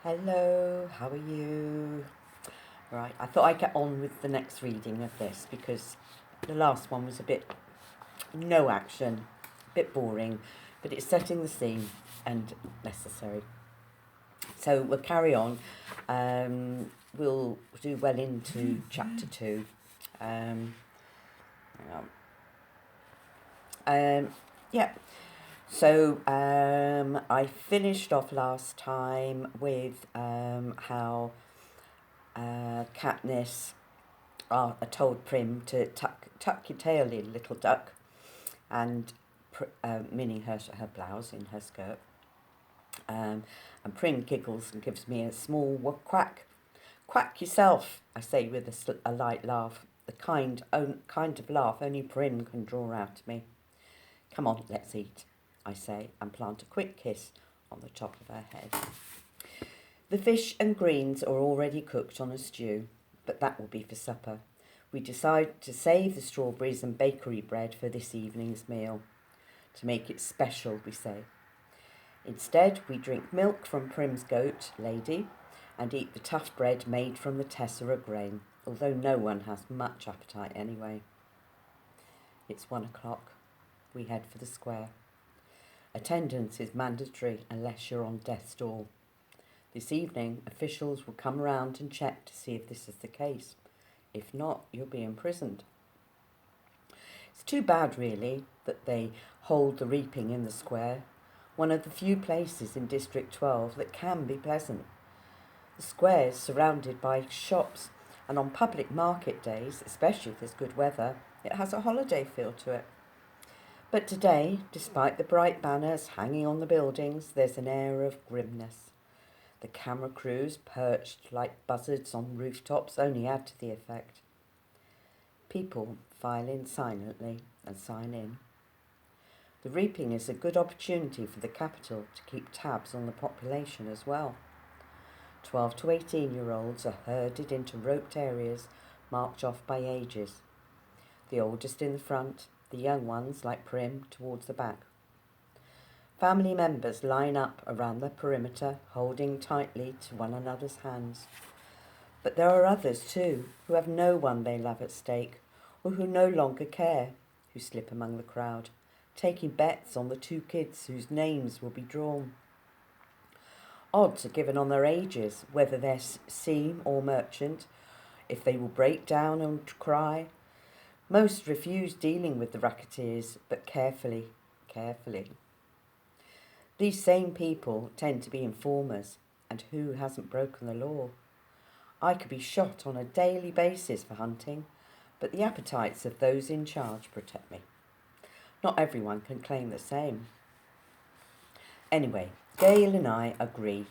Hello, how are you? Right, I thought I'd get on with the next reading of this because the last one was a bit no action, a bit boring, but it's setting the scene and necessary. So we'll carry on. We'll do well into chapter 2. Um, hang on. Yeah. So I finished off last time with how Katniss told Prim to tuck your tail in, little duck, and meaning her blouse in her skirt. And Prim giggles and gives me a small quack. Quack yourself, I say with a light laugh, the kind of laugh only Prim can draw out of me. Come on, let's eat, I say, and plant a quick kiss on the top of her head. The fish and greens are already cooked on a stew, but that will be for supper. We decide to save the strawberries and bakery bread for this evening's meal. To make it special, we say. Instead, we drink milk from Prim's goat, Lady, and eat the tough bread made from the tessera grain, although no one has much appetite anyway. It's 1 o'clock. We head for the square. Attendance is mandatory unless you're on death's door. This evening, officials will come around and check to see if this is the case. If not, you'll be imprisoned. It's too bad, really, that they hold the reaping in the square, one of the few places in District 12 that can be pleasant. The square is surrounded by shops, and on public market days, especially if there's good weather, it has a holiday feel to it. But today, despite the bright banners hanging on the buildings, there's an air of grimness. The camera crews, perched like buzzards on rooftops, only add to the effect. People file in silently and sign in. The reaping is a good opportunity for the capital to keep tabs on the population as well. 12 to 18-year-olds are herded into roped areas marked off by ages. The oldest in the front, the young ones, like Prim, towards the back. Family members line up around the perimeter, holding tightly to one another's hands. But there are others too, who have no one they love at stake, or who no longer care, who slip among the crowd, taking bets on the 2 kids whose names will be drawn. Odds are given on their ages, whether they're seam or merchant, if they will break down and cry. Most refuse dealing with the racketeers, but carefully. These same people tend to be informers, and who hasn't broken the law? I could be shot on a daily basis for hunting, but the appetites of those in charge protect me. Not everyone can claim the same. Anyway, Gail and I agree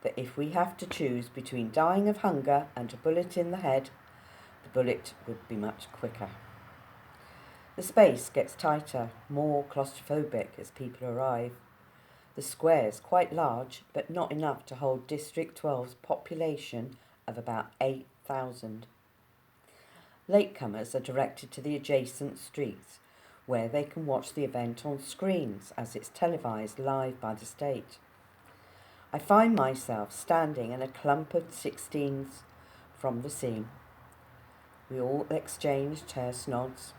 that if we have to choose between dying of hunger and a bullet in the head, the bullet would be much quicker. The space gets tighter, more claustrophobic as people arrive. The square is quite large, but not enough to hold District 12's population of about 8,000. Latecomers are directed to the adjacent streets, where they can watch the event on screens as it's televised live by the state. I find myself standing in a clump of 16s from the scene. We all exchange terse nods,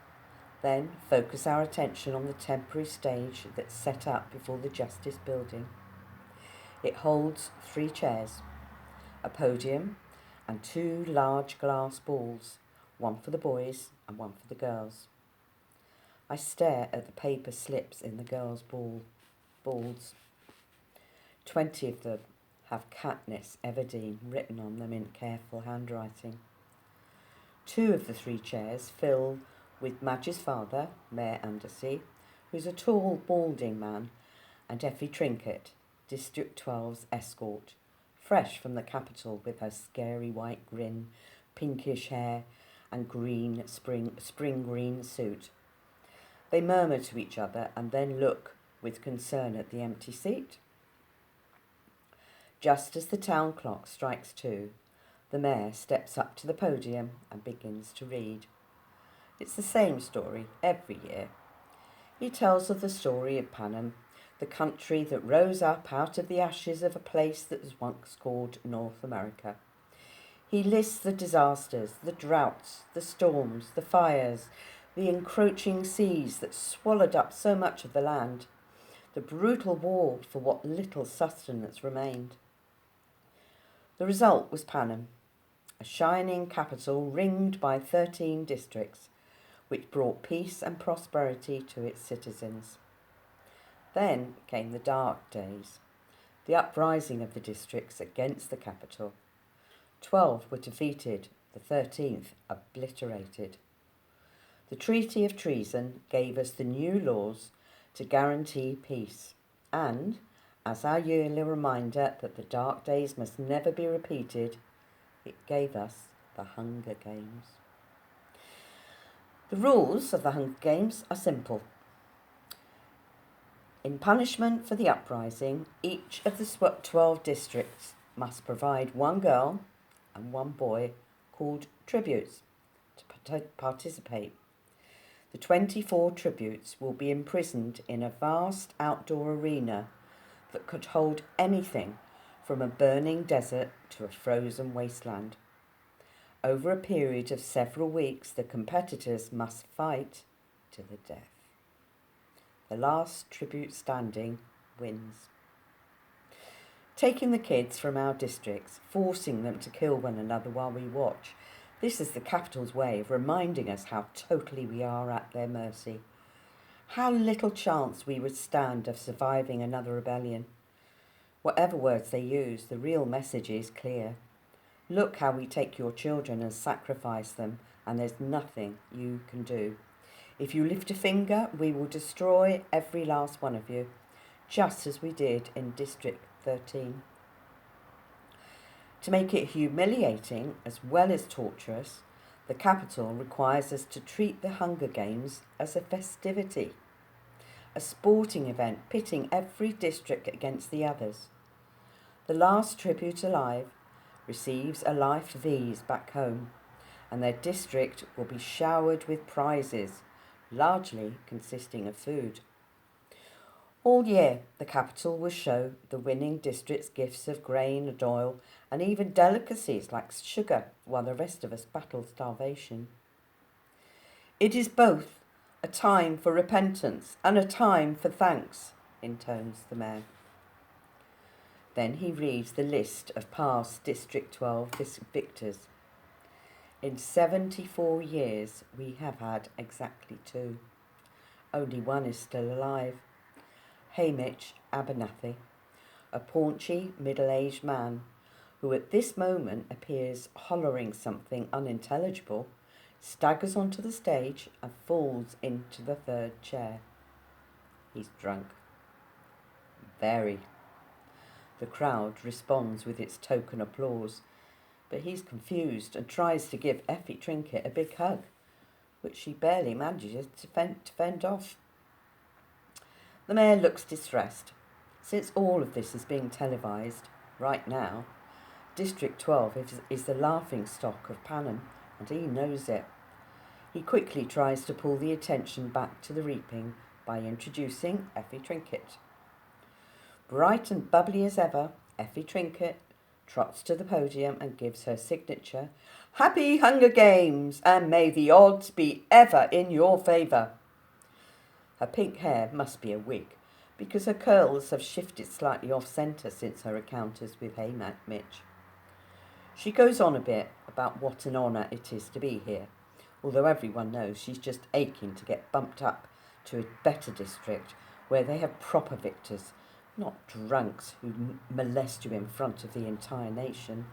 then focus our attention on the temporary stage that's set up before the Justice Building. It holds 3 chairs, a podium, and 2 large glass balls, one for the boys and one for the girls. I stare at the paper slips in the girls' balls. 20 of them have Katniss Everdeen written on them in careful handwriting. 2 of the 3 chairs fill with Madge's father, Mayor Undersea, who's a tall, balding man, and Effie Trinket, District 12's escort, fresh from the capital with her scary white grin, pinkish hair, and green spring green suit. They murmur to each other and then look with concern at the empty seat. Just as the town clock strikes 2, the mayor steps up to the podium and begins to read. It's the same story every year. He tells of the story of Panem, the country that rose up out of the ashes of a place that was once called North America. He lists the disasters, the droughts, the storms, the fires, the encroaching seas that swallowed up so much of the land, the brutal war for what little sustenance remained. The result was Panem, a shining capital ringed by 13 districts, which brought peace and prosperity to its citizens. Then came the dark days, the uprising of the districts against the capital. 12 were defeated, the 13th obliterated. The Treaty of Treason gave us the new laws to guarantee peace, and, as our yearly reminder that the dark days must never be repeated, it gave us the Hunger Games. The rules of the Hunger Games are simple. In punishment for the uprising, each of the 12 districts must provide one girl and one boy called tributes to participate. The 24 tributes will be imprisoned in a vast outdoor arena that could hold anything from a burning desert to a frozen wasteland. Over a period of several weeks, the competitors must fight to the death. The last tribute standing wins. Taking the kids from our districts, forcing them to kill one another while we watch, this is the capital's way of reminding us how totally we are at their mercy. How little chance we would stand of surviving another rebellion. Whatever words they use, the real message is clear. Look how we take your children and sacrifice them, and there's nothing you can do. If you lift a finger, we will destroy every last one of you, just as we did in District 13. To make it humiliating as well as torturous, the capital requires us to treat the Hunger Games as a festivity, a sporting event pitting every district against the others. The last tribute alive receives a life of ease back home, and their district will be showered with prizes, largely consisting of food. All year, the capital will show the winning district's gifts of grain and oil, and even delicacies like sugar, while the rest of us battle starvation. It is both a time for repentance and a time for thanks, intones the mayor. Then he reads the list of past District 12 victors. In 74 years, we have had exactly 2. Only one is still alive. Hamish Abernathy, a paunchy, middle-aged man who at this moment appears hollering something unintelligible, staggers onto the stage and falls into the 3rd chair. He's drunk. Very. The crowd responds with its token applause, but he's confused and tries to give Effie Trinket a big hug, which she barely manages to fend off. The mayor looks distressed. Since all of this is being televised right now, District 12 is the laughing stock of Panem, and he knows it. He quickly tries to pull the attention back to the reaping by introducing Effie Trinket. Bright and bubbly as ever, Effie Trinket trots to the podium and gives her signature, "Happy Hunger Games, and may the odds be ever in your favour." Her pink hair must be a wig, because her curls have shifted slightly off-centre since her encounters with Mitch. She goes on a bit about what an honour it is to be here, although everyone knows she's just aching to get bumped up to a better district where they have proper victors, not drunks who molest you in front of the entire nation.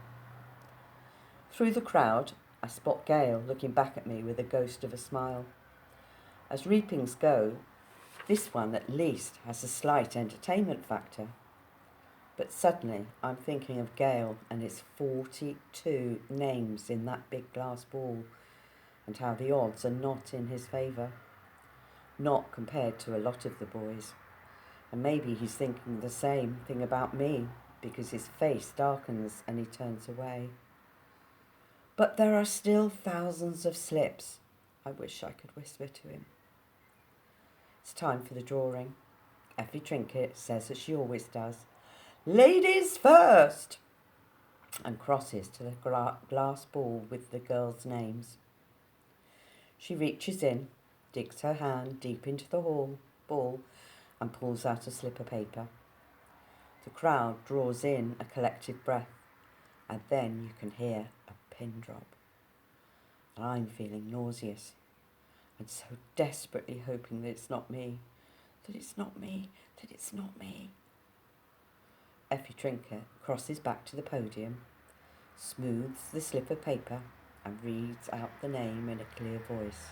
Through the crowd, I spot Gail looking back at me with a ghost of a smile. As reapings go, this one at least has a slight entertainment factor. But suddenly I'm thinking of Gail and its 42 names in that big glass ball, and how the odds are not in his favour. Not compared to a lot of the boys. And maybe he's thinking the same thing about me, because his face darkens and he turns away. But there are still thousands of slips. I wish I could whisper to him. It's time for the drawing. Effie Trinket says as she always does, "Ladies first!" and crosses to the glass ball with the girls' names. She reaches in, digs her hand deep into the ball and pulls out a slip of paper. The crowd draws in a collective breath, and then you can hear a pin drop. And I'm feeling nauseous and so desperately hoping that it's not me, that it's not me, that it's not me. Effie Trinket crosses back to the podium, smooths the slip of paper and reads out the name in a clear voice.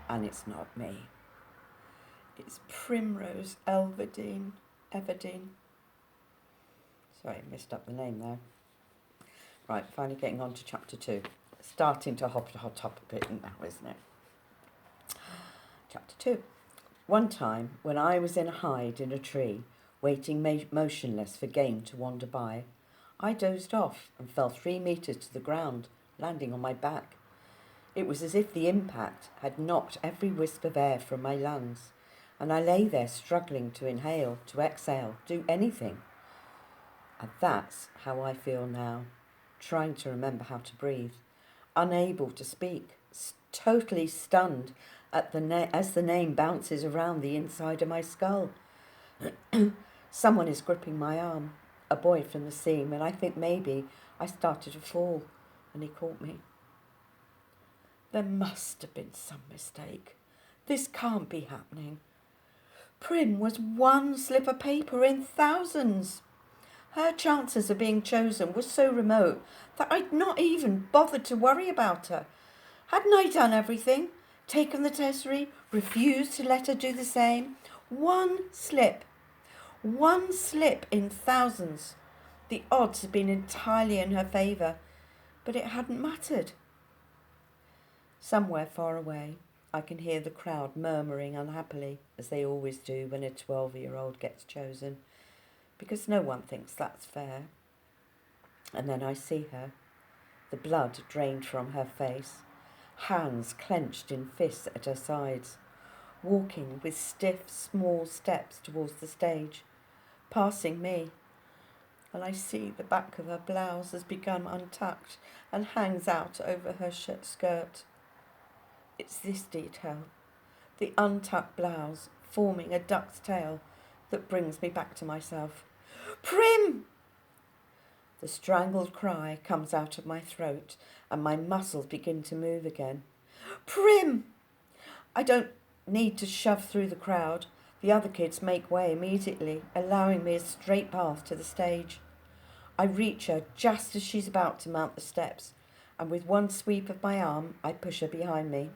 And it's not me. It's Primrose Everdeen. Sorry, I messed up the name there. Right, finally getting on to chapter 2. Starting to hot up a bit now, isn't it? Chapter 2. One time, when I was in a hide in a tree, waiting motionless for game to wander by, I dozed off and fell 3 meters to the ground, landing on my back. It was as if the impact had knocked every wisp of air from my lungs, and I lay there struggling to inhale, to exhale, do anything. And that's how I feel now, trying to remember how to breathe, unable to speak, totally stunned at as the name bounces around the inside of my skull. Someone is gripping my arm, a boy from the seam, and I think maybe I started to fall, and he caught me. There must have been some mistake. This can't be happening. Prim was one slip of paper in thousands. Her chances of being chosen were so remote that I'd not even bothered to worry about her. Hadn't I done everything? Taken the tesserae, refused to let her do the same? One slip in thousands. The odds had been entirely in her favour, but it hadn't mattered. Somewhere far away, I can hear the crowd murmuring unhappily, as they always do when a 12-year-old gets chosen, because no one thinks that's fair. And then I see her, the blood drained from her face, hands clenched in fists at her sides, walking with stiff, small steps towards the stage, passing me. And I see the back of her blouse has become untucked and hangs out over her skirt. It's this detail, the untucked blouse forming a duck's tail, that brings me back to myself. Prim! The strangled cry comes out of my throat and my muscles begin to move again. Prim! I don't need to shove through the crowd. The other kids make way immediately, allowing me a straight path to the stage. I reach her just as she's about to mount the steps, and with one sweep of my arm, I push her behind me.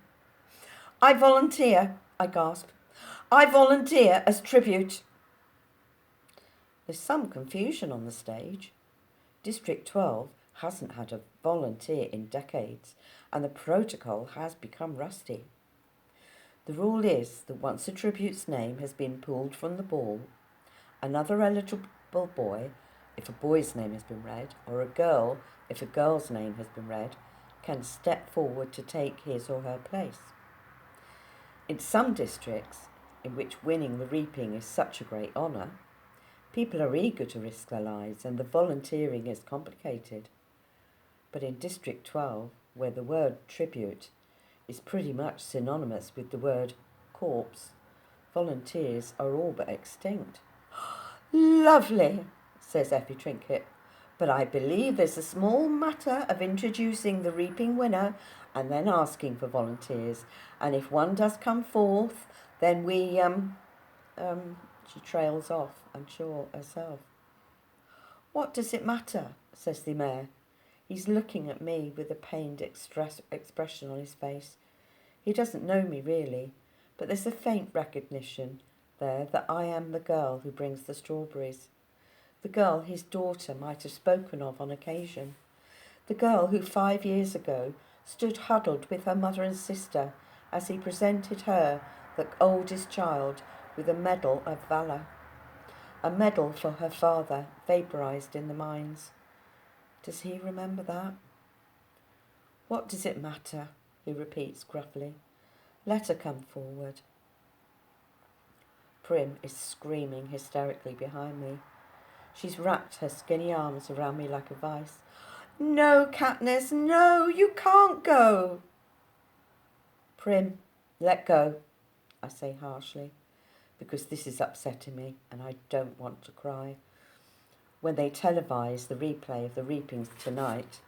I volunteer, I gasp. I volunteer as tribute. There's some confusion on the stage. District 12 hasn't had a volunteer in decades, and the protocol has become rusty. The rule is that once a tribute's name has been pulled from the ball, another eligible boy, if a boy's name has been read, or a girl, if a girl's name has been read, can step forward to take his or her place. In some districts, in which winning the reaping is such a great honour, people are eager to risk their lives and the volunteering is complicated. But in District 12, where the word tribute is pretty much synonymous with the word corpse, volunteers are all but extinct. Lovely, says Effie Trinket, but I believe there's a small matter of introducing the reaping winner and then asking for volunteers, and if one does come forth, then we, she trails off, unsure herself. What does it matter, says the mayor. He's looking at me with a pained expression on his face. He doesn't know me really, but there's a faint recognition there that I am the girl who brings the strawberries. The girl his daughter might have spoken of on occasion. The girl who 5 years ago stood huddled with her mother and sister as he presented her, the oldest child, with a medal of valour. A medal for her father, vaporised in the mines. Does he remember that? What does it matter? He repeats gruffly. Let her come forward. Prim is screaming hysterically behind me. She's wrapped her skinny arms around me like a vice. No, Katniss, no, you can't go. Prim, let go, I say harshly, because this is upsetting me and I don't want to cry. When they televise the replay of the reapings tonight,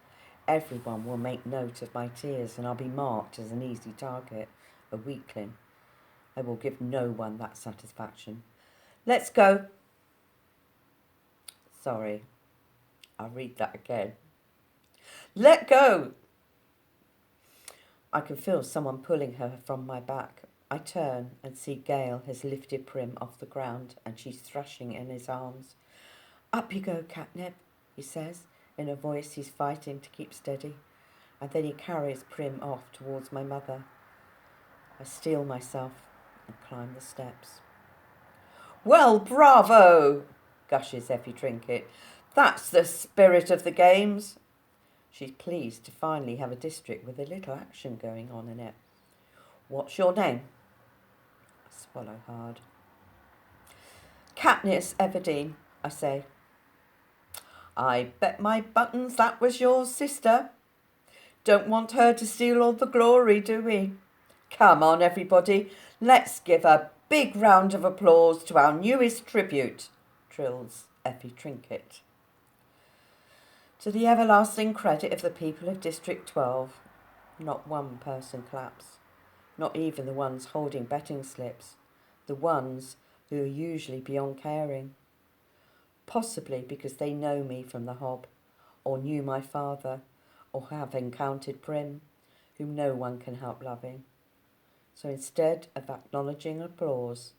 everyone will make note of my tears and I'll be marked as an easy target, a weakling. I will give no one that satisfaction. Let's go. Sorry, I'll read that again. Let go. I can feel someone pulling her from my back. I turn and see Gale has lifted Prim off the ground and she's thrashing in his arms. Up you go, Catnip, he says, in a voice he's fighting to keep steady, and then he carries Prim off towards my mother. I steel myself and climb the steps. Well, bravo, gushes Effie Trinket. That's the spirit of the games. She's pleased to finally have a district with a little action going on in it. What's your name? I swallow hard. Katniss Everdeen, I say. I bet my buttons that was your sister. Don't want her to steal all the glory, do we? Come on, everybody. Let's give a big round of applause to our newest tribute, trills Effie Trinket. To the everlasting credit of the people of District 12, not one person claps, not even the ones holding betting slips, the ones who are usually beyond caring. Possibly because they know me from the Hob, or knew my father, or have encountered Prim, whom no one can help loving. So instead of acknowledging applause,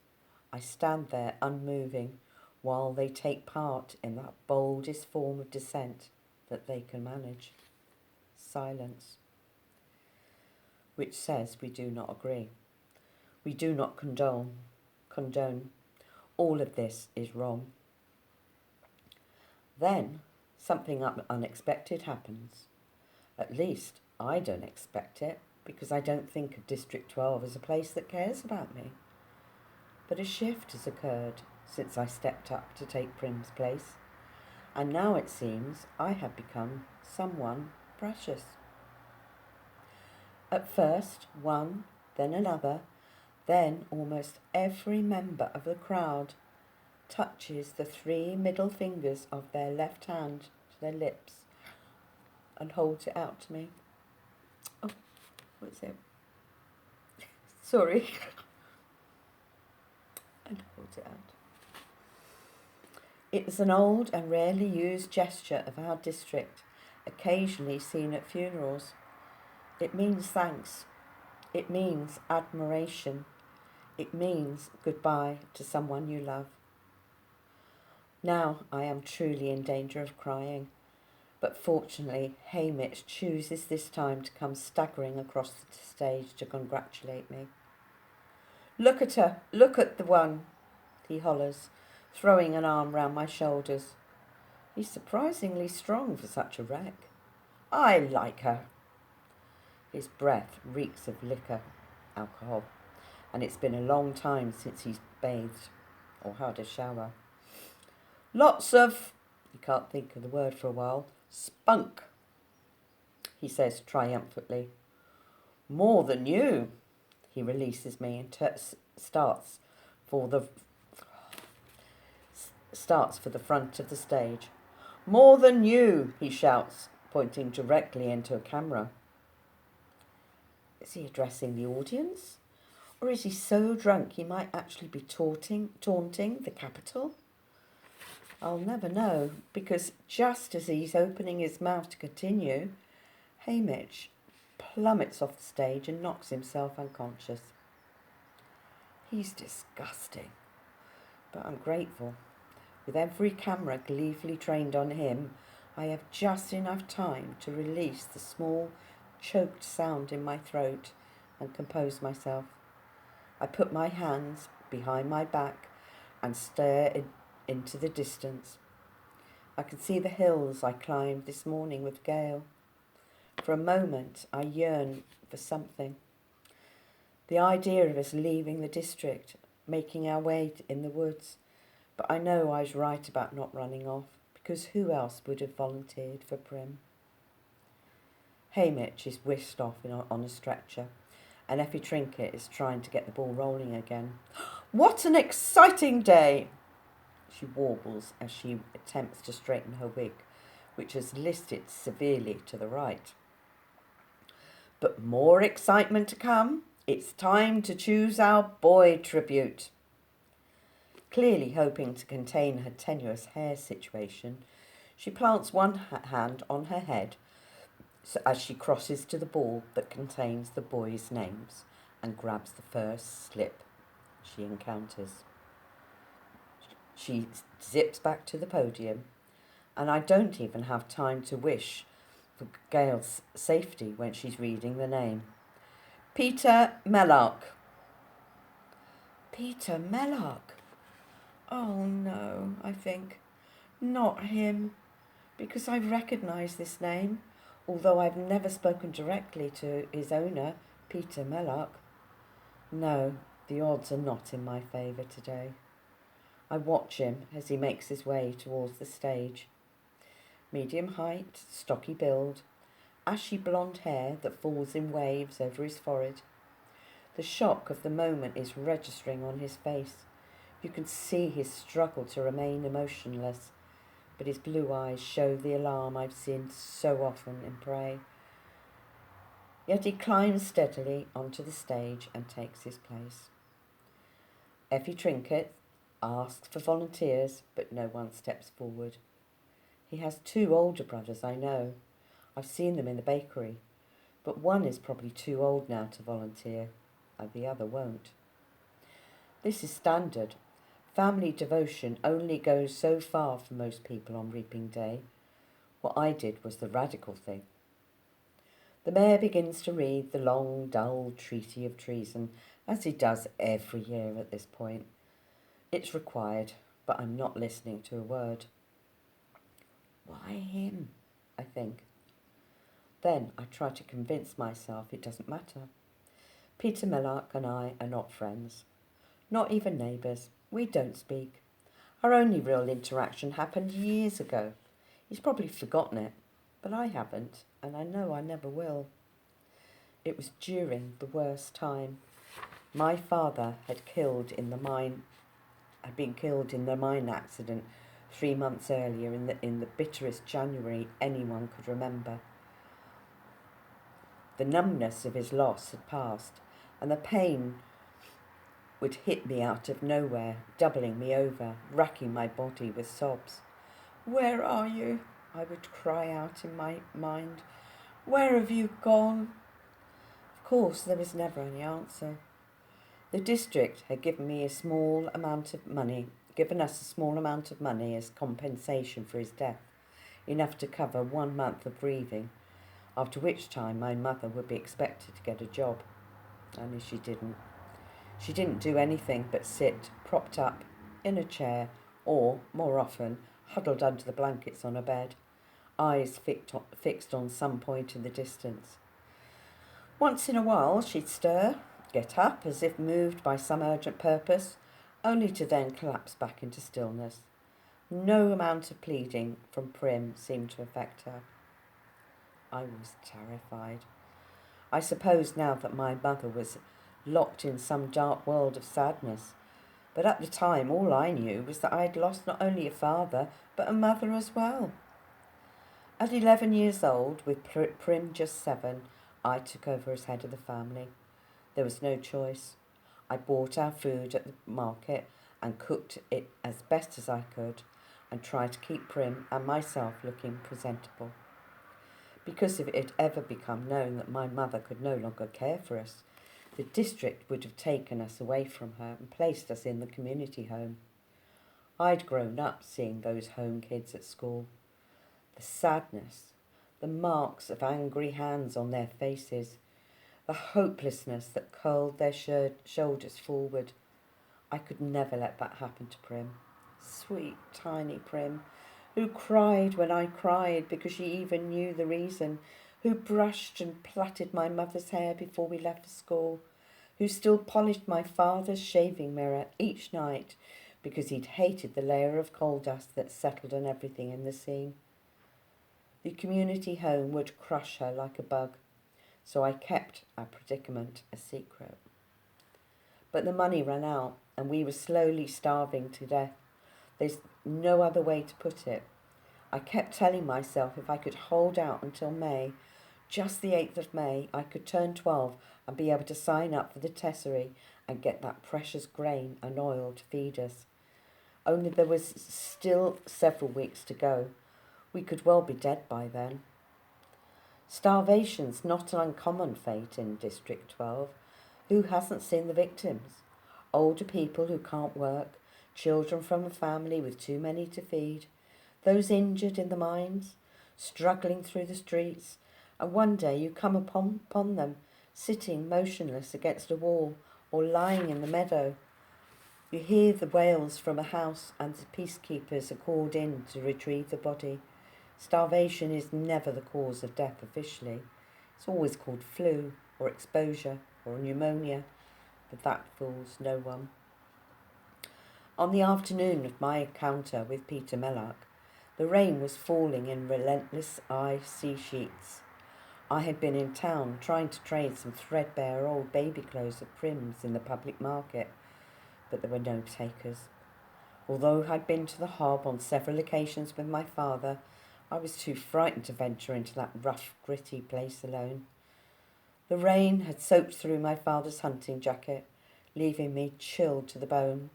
I stand there unmoving while they take part in that boldest form of dissent that they can manage. Silence. Which says we do not agree. We do not condone. All of this is wrong. Then something unexpected happens. At least I don't expect it, because I don't think of District 12 as a place that cares about me. But a shift has occurred since I stepped up to take Prim's place, and now it seems I have become someone precious. At first one, then another, then almost every member of the crowd touches the 3 middle fingers of their left hand to their lips and holds it out to me. Oh, what's it? Sorry. And holds it out. It is an old and rarely used gesture of our district, occasionally seen at funerals. It means thanks. It means admiration. It means goodbye to someone you love. Now I am truly in danger of crying, but fortunately Haymitch chooses this time to come staggering across the stage to congratulate me. Look at her, look at the one, he hollers, throwing an arm round my shoulders. He's surprisingly strong for such a wreck. I like her. His breath reeks of liquor, alcohol, and it's been a long time since he's bathed or had a shower. Lots of, he can't think of the word for a while, spunk, he says triumphantly. More than you. He releases me and starts for the front of the stage. More than you, he shouts, pointing directly into a camera. Is he addressing the audience? Or is he so drunk he might actually be taunting the Capitol? I'll never know, because just as he's opening his mouth to continue, Haymitch plummets off the stage and knocks himself unconscious. He's disgusting, but I'm grateful. With every camera gleefully trained on him, I have just enough time to release the small, choked sound in my throat and compose myself. I put my hands behind my back and stare into the distance. I can see the hills I climbed this morning with Gale. For a moment, I yearn for something. The idea of us leaving the district, making our way in the woods, but I know I was right about not running off, because who else would have volunteered for Prim? Haymitch is whisked off on a stretcher, and Effie Trinket is trying to get the ball rolling again. What an exciting day! She warbles as she attempts to straighten her wig, which has listed severely to the right. But more excitement to come. It's time to choose our boy tribute. Clearly hoping to contain her tenuous hair situation, she plants one hand on her head as she crosses to the ball that contains the boys' names and grabs the first slip she encounters. She zips back to the podium, and I don't even have time to wish for Gail's safety when she's reading the name. Peter Mellark. Peter Mellark. Oh no, I think. Not him, because I recognise this name, although I've never spoken directly to his owner, Peter Mellark. No, the odds are not in my favour today. I watch him as he makes his way towards the stage. Medium height, stocky build, ashy blonde hair that falls in waves over his forehead. The shock of the moment is registering on his face. You can see his struggle to remain emotionless, but his blue eyes show the alarm I've seen so often in Prey. Yet he climbs steadily onto the stage and takes his place. Effie Trinket asks for volunteers, but no one steps forward. He has 2 older brothers, I know. I've seen them in the bakery, but one is probably too old now to volunteer, and the other won't. This is standard. Family devotion only goes so far for most people on Reaping Day. What I did was the radical thing. The mayor begins to read the long, dull treaty of treason, as he does every year at this point. It's required, but I'm not listening to a word. Why him? I think. Then I try to convince myself it doesn't matter. Peter Mellark and I are not friends. Not even neighbours. We don't speak. Our only real interaction happened years ago. He's probably forgotten it, but I haven't, and I know I never will. It was during the worst time. My father had been killed in the mine accident 3 months earlier in the bitterest January anyone could remember. The numbness of his loss had passed, and the pain would hit me out of nowhere, doubling me over, racking my body with sobs. "Where are you?" I would cry out in my mind. "Where have you gone?" Of course, there was never any answer. The district had given us a small amount of money as compensation for his death, enough to cover 1 month of grieving, after which time my mother would be expected to get a job. Only she didn't. She didn't do anything but sit, propped up, in a chair, or, more often, huddled under the blankets on a bed, eyes fixed on some point in the distance. Once in a while she'd stir, get up as if moved by some urgent purpose, only to then collapse back into stillness. No amount of pleading from Prim seemed to affect her. I was terrified. I suppose now that my mother was locked in some dark world of sadness, but at the time all I knew was that I had lost not only a father, but a mother as well. At 11 years old, with Prim just 7, I took over as head of the family. There was no choice. I bought our food at the market and cooked it as best as I could and tried to keep Prim and myself looking presentable. Because if it had ever become known that my mother could no longer care for us, the district would have taken us away from her and placed us in the community home. I'd grown up seeing those home kids at school. The sadness, the marks of angry hands on their faces, the hopelessness that curled their shoulders forward. I could never let that happen to Prim. Sweet, tiny Prim, who cried when I cried because she even knew the reason, who brushed and plaited my mother's hair before we left for school, who still polished my father's shaving mirror each night because he'd hated the layer of coal dust that settled on everything in the scene. The community home would crush her like a bug, so I kept our predicament a secret. But the money ran out, and we were slowly starving to death. There's no other way to put it. I kept telling myself if I could hold out until May, just the 8th of May, I could turn 12 and be able to sign up for the Tesserie and get that precious grain and oil to feed us. Only there was still several weeks to go. We could well be dead by then. Starvation's not an uncommon fate in District 12. Who hasn't seen the victims? Older people who can't work, children from a family with too many to feed, those injured in the mines, struggling through the streets, and one day you come upon them sitting motionless against a wall or lying in the meadow. You hear the wails from a house and the peacekeepers are called in to retrieve the body. Starvation is never the cause of death officially. It's always called flu or exposure or pneumonia, but that fools no one. On the afternoon of my encounter with Peter Mellack, the rain was falling in relentless icy sheets. I had been in town trying to trade some threadbare old baby clothes of Prim's in the public market, but there were no takers. Although I'd been to the Hob on several occasions with my father, I was too frightened to venture into that rough, gritty place alone. The rain had soaked through my father's hunting jacket, leaving me chilled to the bone.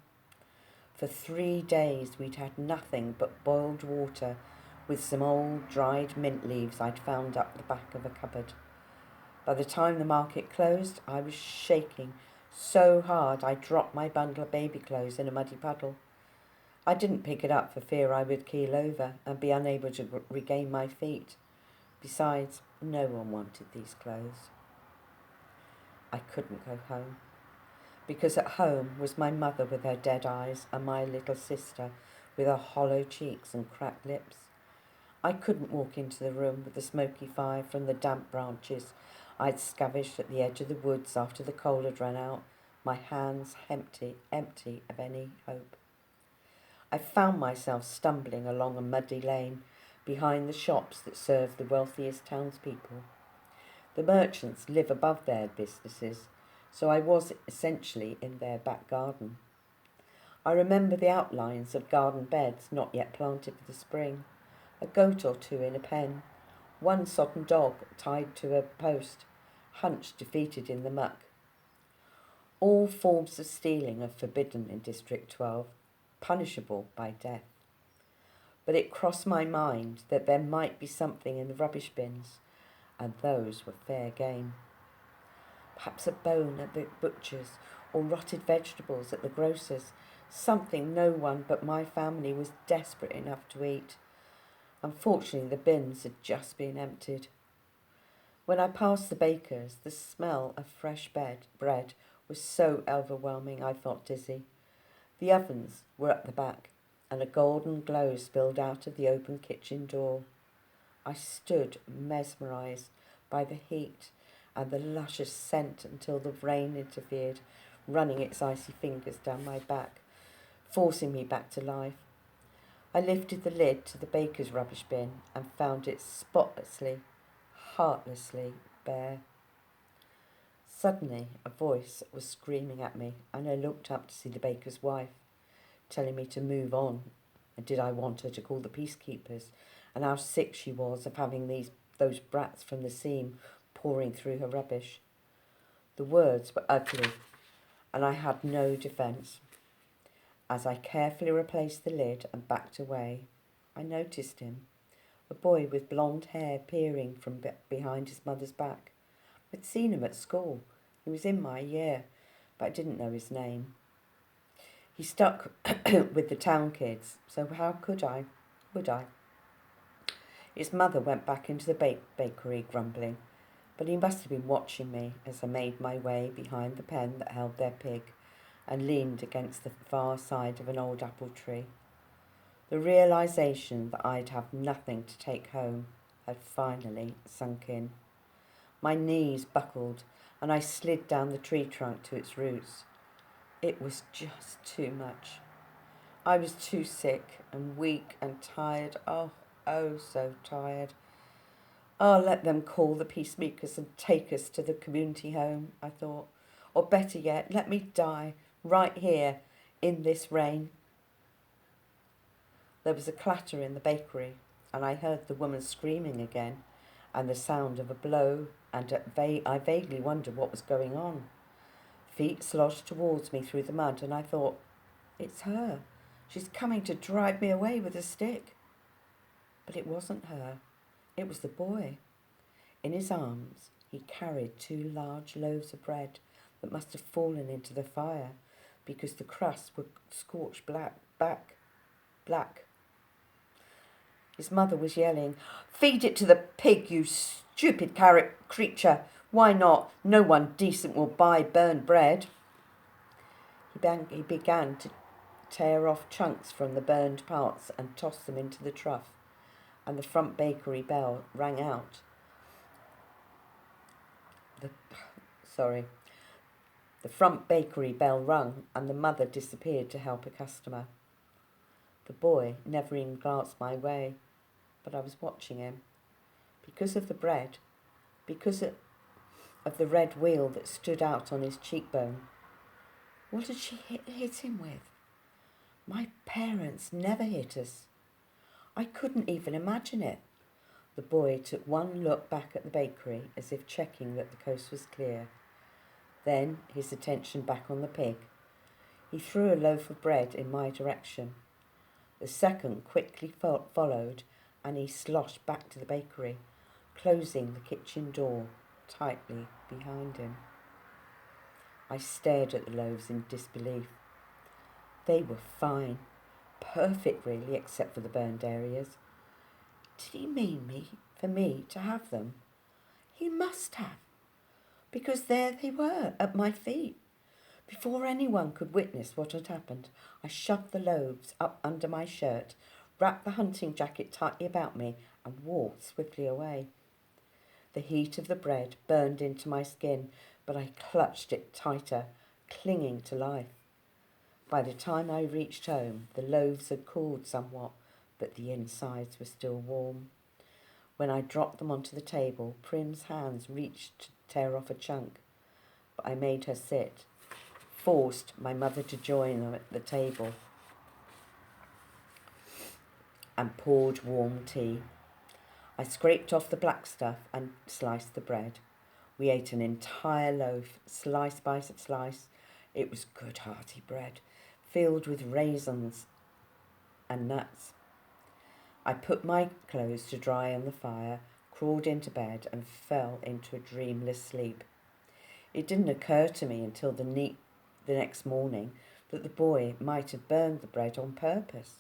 For 3 days we'd had nothing but boiled water with some old dried mint leaves I'd found up the back of a cupboard. By the time the market closed, I was shaking so hard I dropped my bundle of baby clothes in a muddy puddle. I didn't pick it up for fear I would keel over and be unable to regain my feet. Besides, no one wanted these clothes. I couldn't go home, because at home was my mother with her dead eyes and my little sister with her hollow cheeks and cracked lips. I couldn't walk into the room with the smoky fire from the damp branches I'd scavenged at the edge of the woods after the coal had run out, my hands empty of any hope. I found myself stumbling along a muddy lane behind the shops that serve the wealthiest townspeople. The merchants live above their businesses, so I was essentially in their back garden. I remember the outlines of garden beds not yet planted for the spring, a goat or two in a pen, one sodden dog tied to a post, hunched defeated in the muck. All forms of stealing are forbidden in District 12, punishable by death. But it crossed my mind that there might be something in the rubbish bins, and those were fair game. Perhaps a bone at the butcher's, or rotted vegetables at the grocer's, something no one but my family was desperate enough to eat. Unfortunately, the bins had just been emptied. When I passed the baker's, the smell of fresh bread was so overwhelming I felt dizzy. The ovens were at the back, and a golden glow spilled out of the open kitchen door. I stood mesmerised by the heat and the luscious scent until the rain interfered, running its icy fingers down my back, forcing me back to life. I lifted the lid to the baker's rubbish bin and found it spotlessly, heartlessly bare. Suddenly, a voice was screaming at me, and I looked up to see the baker's wife, telling me to move on, and did I want her to call the peacekeepers, and how sick she was of having those brats from the seam pouring through her rubbish. The words were ugly, and I had no defence. As I carefully replaced the lid and backed away, I noticed him, a boy with blonde hair peering from behind his mother's back. I'd seen him at school. He was in my year, but I didn't know his name. He stuck with the town kids, so how could I? Would I? His mother went back into the bakery grumbling, but he must have been watching me as I made my way behind the pen that held their pig and leaned against the far side of an old apple tree. The realisation that I'd have nothing to take home had finally sunk in. My knees buckled, and I slid down the tree trunk to its roots. It was just too much. I was too sick and weak and tired. Oh, so tired. Oh, let them call the peacemakers and take us to the community home, I thought. Or better yet, let me die right here in this rain. There was a clatter in the bakery, and I heard the woman screaming again, and the sound of a blow, and I vaguely wondered what was going on. Feet sloshed towards me through the mud, and I thought, it's her. She's coming to drive me away with a stick. But it wasn't her. It was the boy. In his arms, he carried 2 large loaves of bread that must have fallen into the fire because the crusts were scorched black. His mother was yelling, "Feed it to the pig, you stupid carrot creature. Why not? No one decent will buy burned bread." He began to tear off chunks from the burned parts and toss them into the trough, and the front bakery bell rang out. The front bakery bell rung, and the mother disappeared to help a customer. The boy never even glanced my way, but I was watching him. Because of the bread, because of the red wheal that stood out on his cheekbone. What had she hit him with? My parents never hit us. I couldn't even imagine it. The boy took one look back at the bakery as if checking that the coast was clear. Then, his attention back on the pig. He threw a loaf of bread in my direction. The second quickly followed, and he sloshed back to the bakery, closing the kitchen door tightly behind him. I stared at the loaves in disbelief. They were fine, perfect really, except for the burned areas. Did he mean for me to have them? He must have, because there they were at my feet. Before anyone could witness what had happened, I shoved the loaves up under my shirt, wrapped the hunting jacket tightly about me, and walked swiftly away. The heat of the bread burned into my skin, but I clutched it tighter, clinging to life. By the time I reached home, the loaves had cooled somewhat, but the insides were still warm. When I dropped them onto the table, Prim's hands reached to tear off a chunk, but I made her sit, forced my mother to join them at the table, and poured warm tea. I scraped off the black stuff and sliced the bread. We ate an entire loaf, slice by slice. It was good hearty bread, filled with raisins and nuts. I put my clothes to dry on the fire, crawled into bed, and fell into a dreamless sleep. It didn't occur to me until the next morning that the boy might have burned the bread on purpose.